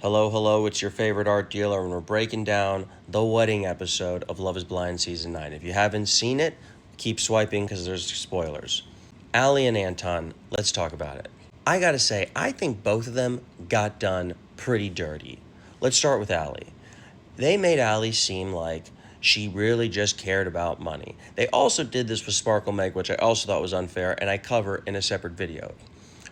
Hello, hello, it's your favorite art dealer, and we're breaking down the wedding episode of Love is Blind Season 9. If you haven't seen it, keep swiping because there's spoilers. Ali and Anton, let's talk about it. I gotta say, I think both of them got done pretty dirty. Let's start with Ali. They made Ali seem like she really just cared about money. They also did this with Sparkle Meg, which I also thought was unfair, and I cover in a separate video.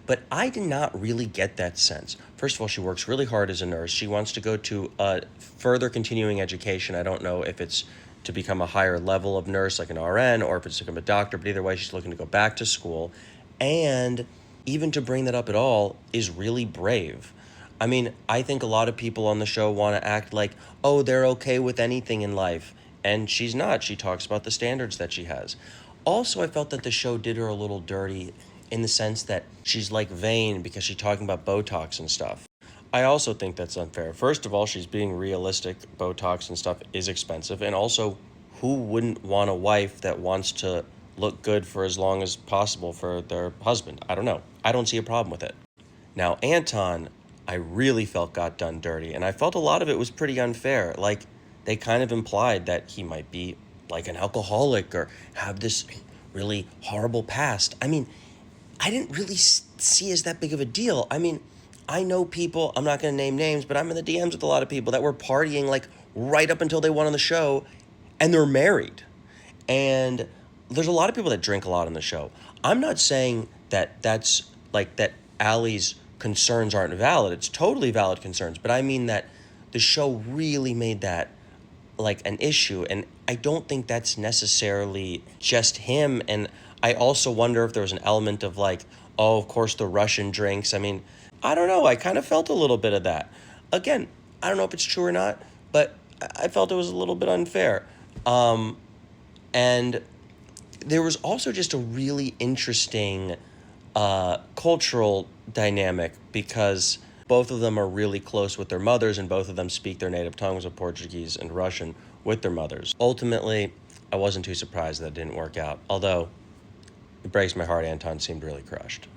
But I did not really get that sense. First of all, she works really hard as a nurse. She wants to go to a further continuing education. I don't know if it's to become a higher level of nurse, like an RN, or if it's to become a doctor, but either way, she's looking to go back to school. And even to bring that up at all is really brave. I mean, I think a lot of people on the show want to act like, oh, they're okay with anything in life. And she's not. She talks about the standards that she has. Also, I felt that the show did her a little dirty in the sense that she's like vain because she's talking about Botox and stuff. I also think that's unfair. First of all, she's being realistic. Botox and stuff is expensive. And also, who wouldn't want a wife that wants to look good for as long as possible for their husband? I don't know. I don't see a problem with it. Now, Anton, I really felt got done dirty. And I felt a lot of it was pretty unfair. Like, they kind of implied that he might be like an alcoholic or have this really horrible past. I mean, I didn't really see as that big of a deal. I mean, I know people, I'm not going to name names, but I'm in the DMs with a lot of people that were partying like right up until they went on the show, and they're married. And there's a lot of people that drink a lot on the show. I'm not saying that that's like that Allie's concerns aren't valid. It's totally valid concerns, but I mean that the show really made that like an issue, and I don't think that's necessarily just him. And I also wonder if there was an element of like, oh, of course the Russian drinks. I mean, I don't know. I kind of felt a little bit of that. Again, I don't know if it's true or not, but I felt it was a little bit unfair. And there was also just a really interesting cultural dynamic because both of them are really close with their mothers, and both of them speak their native tongues of Portuguese and Russian with their mothers. Ultimately, I wasn't too surprised that it didn't work out, although it breaks my heart Anton seemed really crushed.